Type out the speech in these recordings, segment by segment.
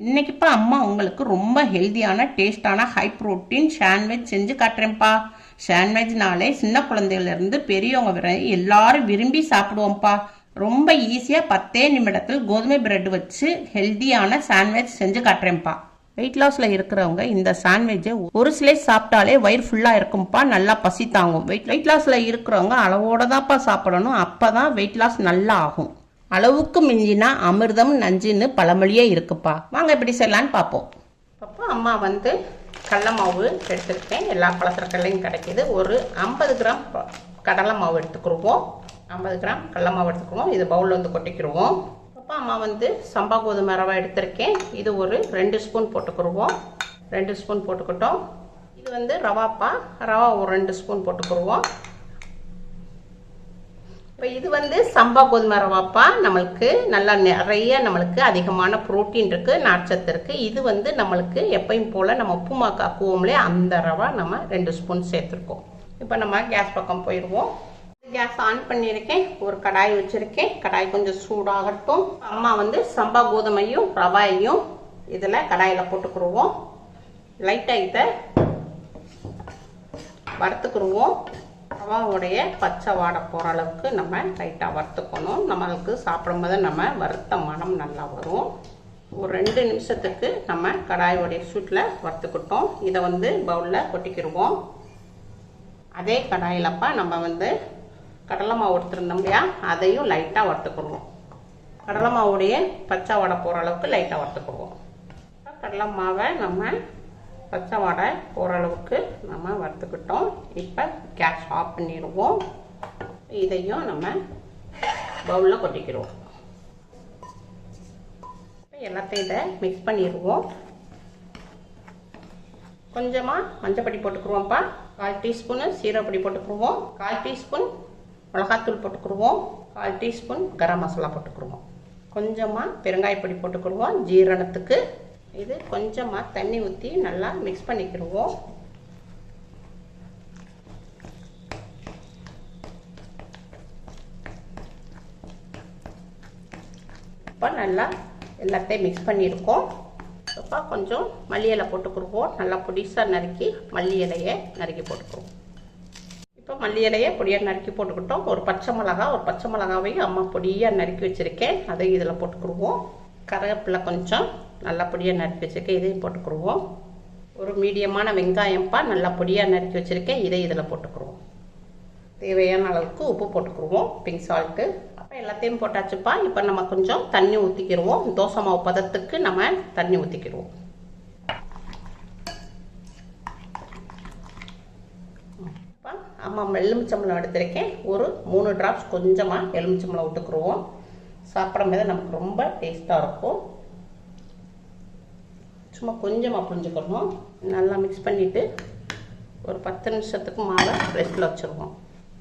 இன்னைக்குப்பா அம்மா உங்களுக்கு ரொம்ப ஹெல்தியான டேஸ்டான ஹை புரோட்டீன் சாண்ட்விச் செஞ்சு காட்டுறேன்ப்பா. சாண்ட்விச்னாலே சின்ன குழந்தையிலேருந்து பெரியவங்க வரை எல்லாரும் விரும்பி சாப்பிடுவோம்ப்பா. ரொம்ப ஈஸியாக 10 நிமிடத்தில் கோதுமை பிரெட் வச்சு ஹெல்தியான சாண்ட்விச் செஞ்சு காட்டுறேன்ப்பா. வெயிட் லாஸில் இருக்கிறவங்க இந்த சாண்ட்விட்சை ஒரு ஸ்லைஸ் சாப்பிட்டாலே வயிறு ஃபுல்லாக இருக்கும்ப்பா. நல்லா பசி தாங்கும். வெயிட் லாஸில் இருக்கிறவங்க அளவோட தான்ப்பா சாப்பிடணும். அப்போ தான் வெயிட் லாஸ் நல்லா ஆகும். அளவுக்கு மிஞ்சினா அமிர்தம் நஞ்சுன்னு பழமொழியே இருக்குப்பா. வாங்க எப்படி செய்யலான்னு பார்ப்போம். அப்போ அம்மா கடலை மாவு எடுத்துக்கிட்டேன். எல்லா பலசரக்கல்லையும் கிடைக்கிது. ஒரு 50 கிராம் கடலை மாவு எடுத்துக்கிடுவோம். 50 கிராம் கடலை மாவு எடுத்துக்குவோம். இது பவுலில் கொட்டிக்கிடுவோம். அப்போ அம்மா சம்பா கோதுமை ரவை எடுத்திருக்கேன். இது ஒரு 2 ஸ்பூன் போட்டுக்கிடுவோம். 2 ஸ்பூன் போட்டுக்கிட்டோம். இது ரவாப்பா. ரவா ஒரு 2 ஸ்பூன் போட்டுக்கிடுவோம். இப்போ இது சம்பா கோதுமை ரவாப்பா. நம்மளுக்கு நல்லா நிறைய அதிகமான புரோட்டீன் இருக்குது, நார்ச்சத்து இருக்குது. இது நம்மளுக்கு எப்பயும் போல் நம்ம உப்புமா காக்குவோம்லே அந்த ரவா நம்ம 2 ஸ்பூன் சேர்த்துருக்கோம். இப்போ நம்ம கேஸ் பக்கம் போயிடுவோம். கேஸ் ஆன் பண்ணியிருக்கேன். ஒரு கடாய் வச்சுருக்கேன். கடாய் கொஞ்சம் சூடாகட்டும். அம்மா சம்பா கோதுமையும் ரவாயையும் இதில் கடாயில் போட்டுக்கிடுவோம். லைட்டாக இதை வறுத்துக்கிடுவோம். ரவாவுடைய பச்சை வாடை போகிற அளவுக்கு நம்ம லைட்டாக வறுத்துக்கணும். நம்மளுக்கு சாப்பிடும்போது நம்ம வறுத்த மனம் நல்லா வரும். ஒரு 2 நிமிஷத்துக்கு நம்ம கடாயோடைய சூட்டில் வறுத்துக்கிட்டோம். இதை பவுலில் கொட்டிக்கிடுவோம். அதே கடாயிலப்பா நம்ம கடலை மாவு எடுத்துருந்தோம் இல்லையா, அதையும் லைட்டாக வறுத்துக்கிடுவோம். கடலை மாவுடைய பச்சை வாடை போகிற அளவுக்கு லைட்டாக வறுத்துக்கிடுவோம். கடலை மாவை நம்ம பச்சை வாடை போகிற அளவுக்கு நம்ம வறுத்துக்கிட்டோம். இப்போ கேஸ் ஆஃப் பண்ணிடுவோம். இதையும் நம்ம பவுலில் கொட்டிக்கிடுவோம். எல்லாத்தையும் இதை மிக்ஸ் பண்ணிடுவோம். கொஞ்சமாக மஞ்சப்பொடி போட்டுக்குருவோம்ப்பா. 1/4 டீஸ்பூனு சீரகப்பொடி போட்டுக்குருவோம். 1/4 டீஸ்பூன் மிளகாத்தூள் போட்டுக்குருவோம். 1/4 டீஸ்பூன் கரம் மசாலா போட்டுக்குருவோம். கொஞ்சமாக பெருங்காயப்பொடி போட்டுக்குருவோம் ஜீரணத்துக்கு. இது கொஞ்சமாக தண்ணி ஊற்றி நல்லா மிக்ஸ் பண்ணிக்கிடுவோம். இப்போ நல்லா எல்லாத்தையும் மிக்ஸ் பண்ணியிருக்கோம். இப்போ கொஞ்சம் மல்லி இலை போட்டுக்கிடுவோம். நல்லா பொடிசாக நறுக்கி மல்லி இலையை நறுக்கி போட்டுக்குவோம். இப்போ மல்லி இலையை பொடியாக நறுக்கி போட்டுக்கிட்டோம். ஒரு பச்சை மிளகாவையும் அம்மா பொடியாக நறுக்கி வச்சுருக்கேன். அதை இதில் போட்டுக்கிடுவோம். கருவேப்பிலை கொஞ்சம் நல்லா பொடியாக நறுக்கி வச்சுருக்கேன். இதையும் போட்டுக்கிடுவோம். ஒரு மீடியமான வெங்காயம்ப்பா நல்லா பொடியாக நறுக்கி வச்சுருக்கேன். இதை இதில் போட்டுக்கிடுவோம். தேவையான அளவுக்கு உப்பு போட்டுக்கிடுவோம், பிங்க் சால்ட்டு. அப்போ எல்லாத்தையும் போட்டாச்சுப்பா. இப்போ நம்ம கொஞ்சம் தண்ணி ஊற்றிக்கிடுவோம். தோசை மாவு பதத்துக்கு நம்ம தண்ணி ஊற்றிக்கிடுவோம். இப்போ அம்மா எலுமிச்சம்பழம் எடுத்திருக்கேன். ஒரு 3 டிராப்ஸ் கொஞ்சமாக எலுமிச்சம்பழம் விட்டுக்குருவோம். சாப்பிடும்போது நமக்கு ரொம்ப டேஸ்ட்டாக இருக்கும். சும்மா கொஞ்சமாக புரிஞ்சுக்கணும். நல்லா மிக்ஸ் பண்ணிவிட்டு ஒரு 10 நிமிஷத்துக்கு மாவை ரெஸ்ட்டில் வச்சுருவோம்.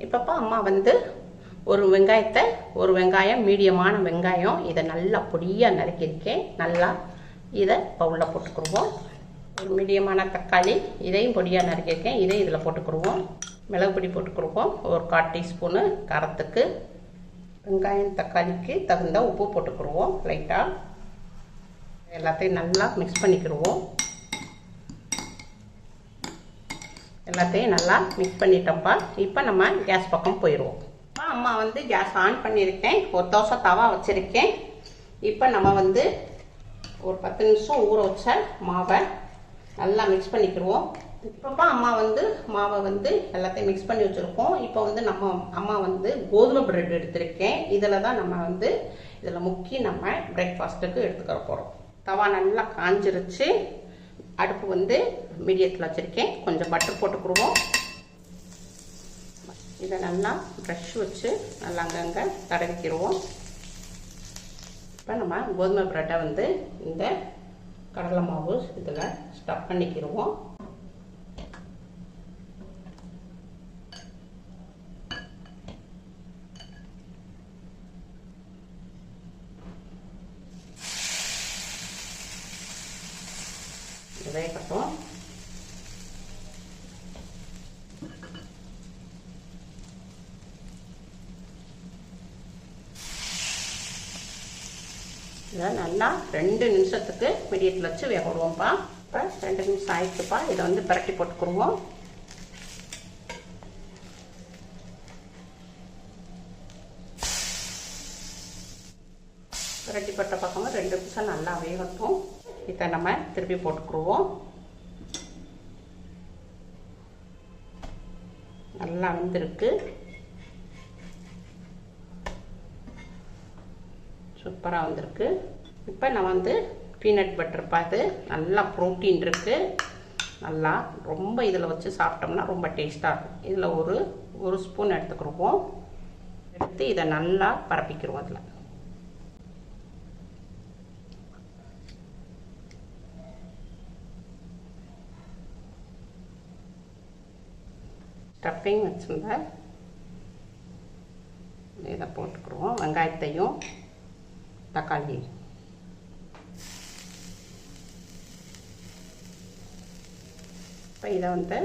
இப்போப்பா அம்மா ஒரு வெங்காயம் மீடியமான வெங்காயம் இதை நல்லா பொடியாக நறுக்கியிருக்கேன். நல்லா இதை பவுலில் போட்டுக்கிடுவோம். ஒரு மீடியமான தக்காளி இதையும் பொடியாக நறுக்கியிருக்கேன். இதை இதில் போட்டுக்கிடுவோம். மிளகு பொடி போட்டுக்கிடுவோம். ஒரு 1/4 டீஸ்பூனு காரத்துக்கு. வெங்காயம் தக்காளிக்கு தகுந்த உப்பு போட்டுக்கிடுவோம் லைட்டாக. எல்லாத்தையும் நல்லா மிக்ஸ் பண்ணிக்கிடுவோம். எல்லாத்தையும் நல்லா மிக்ஸ் பண்ணிட்டோம்ப்பா. இப்போ நம்ம கேஸ் பக்கம் போயிடுவோம். அம்மா கேஸ் ஆன் பண்ணியிருக்கேன். ஒரு தோசை தவா வச்சுருக்கேன். இப்போ நம்ம ஒரு 10 நிமிஷம் ஊற வச்ச மாவை நல்லா மிக்ஸ் பண்ணிக்கிடுவோம். இப்போப்பா அம்மா மாவை எல்லாத்தையும் மிக்ஸ் பண்ணி வச்சுருக்கோம். இப்போ நம்ம அம்மா கோதுமை பிரெட் எடுத்திருக்கேன். இதில் தான் நம்ம இதில் முக்கி நம்ம பிரேக்ஃபாஸ்ட்டுக்கு எடுத்துக்கிற போகிறோம். தவா நல்லா காஞ்சிருச்சு. அடுப்பு மீடியத்தில் வச்சுருக்கேன். கொஞ்சம் பட்டர் போட்டுக்கிடுவோம். இதை நல்லா ப்ரஷ் வச்சு நல்லா அங்கங்கே தடவிக்கிடுவோம். இப்போ நம்ம கோதுமை பிரெட்டை இந்த கடலை மாவு இதில் ஸ்டஃப் பண்ணிக்கிடுவோம். வேகட்டும். இதை நல்லா 2 நிமிஷத்துக்கு மீடியத்தில் வச்சு வேக விடுவோம்ப்பா. இப்போ 2 நிமிஷம் ஆயிடுச்சுப்பா. இதை வந்து பிரட்டி போட்டுக்குருவோம். பிரட்டி போட்ட பக்கமாக 2 நிமிஷம் நல்லா வேகட்டும். இதை நம்ம திருப்பி போட்டுக்குருவோம். நல்லா வெந்திருக்கு. சூப்பராக வந்திருக்கு. இப்போ நான் வந்து பீனட் பட்டர் பார்த்து நல்லா ப்ரோட்டீன் இருக்குது. நல்லா ரொம்ப இதில் வச்சு சாப்பிட்டோம்னா ரொம்ப டேஸ்ட்டாக இருக்கும். இதில் ஒரு ஸ்பூன் எடுத்துக்கிடுவோம். எடுத்து இதை நல்லா பரப்பிக்கிடுவோம். அதில் ஸ்டஃபிங் வச்சுருந்தா இதை போட்டுக்கிடுவோம். வெங்காயத்தையும் தக்காளி இப்போ இதை வந்து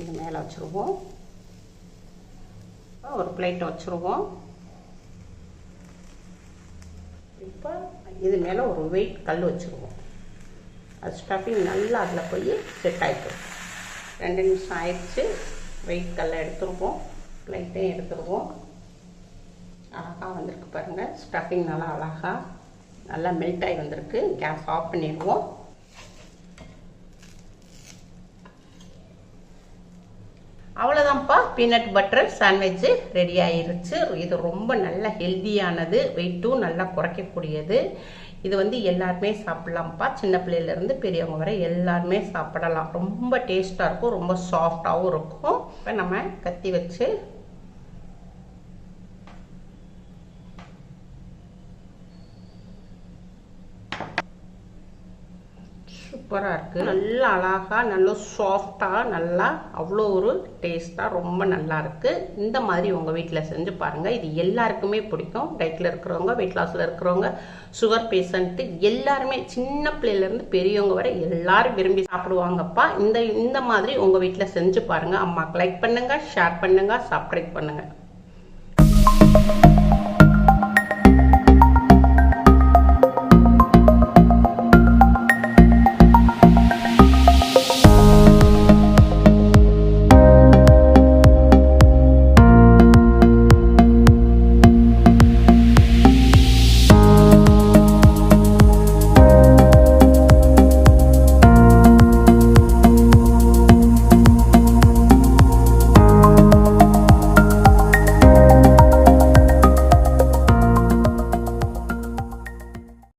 இது மேலே வச்சுருவோம். ஒரு பிளேட்டை வச்சுருவோம். இப்போ இது மேலே ஒரு வெயிட் கல் வச்சுருவோம். அது ஸ்டஃபிங் நல்லா அதில் போய் செட் ஆகிடும். 2 நிமிஷம் ஆயிடுச்சு. வெயிட் கல்லை எடுத்துருவோம். பிளேட்டையும் எடுத்துருவோம். அழகாக வந்திருக்கு பாருங்கள். ஸ்டஃபிங் நல்லா அழகாக நல்லா மெல்ட் ஆகி வந்திருக்கு. கேஸ் ஆஃப் பண்ணிடுவோம். அவ்வளோதான்ப்பா, பீனட் பட்டர் சாண்ட்விட்சு ரெடி ஆயிருச்சு. இது ரொம்ப நல்ல ஹெல்தியானது, வெயிட்டும் நல்லா குறைக்கக்கூடியது. இது வந்து எல்லாருமே சாப்பிட்லாம்ப்பா. சின்ன பிள்ளையிலேருந்து பெரியவங்க வரை எல்லாருமே சாப்பிடலாம். ரொம்ப டேஸ்ட்டாக இருக்கும், ரொம்ப சாஃப்டாகவும் இருக்கும். இப்போ நம்ம கத்தி வச்சு சூப்பராக இருக்குது. நல்லா அழகாக நல்லா சாஃப்டாக நல்லா அவ்வளோ ஒரு டேஸ்ட்டாக ரொம்ப நல்லா இருக்குது. இந்த மாதிரி உங்கள் வீட்டில் செஞ்சு பாருங்கள். இது எல்லாருக்குமே பிடிக்கும். டயட்டில் இருக்கிறவங்க, வெயிட் லாஸில் இருக்கிறவங்க, சுகர் பேஷண்ட்டு எல்லாருமே சின்ன பிள்ளையிலேருந்து பெரியவங்க வரை எல்லாரும் விரும்பி சாப்பிடுவாங்கப்பா. இந்த மாதிரி உங்கள் வீட்டில் செஞ்சு பாருங்கள். அம்மாவுக்கு லைக் பண்ணுங்கள், ஷேர் பண்ணுங்கள், சப்ஸ்கிரைப் பண்ணுங்கள்.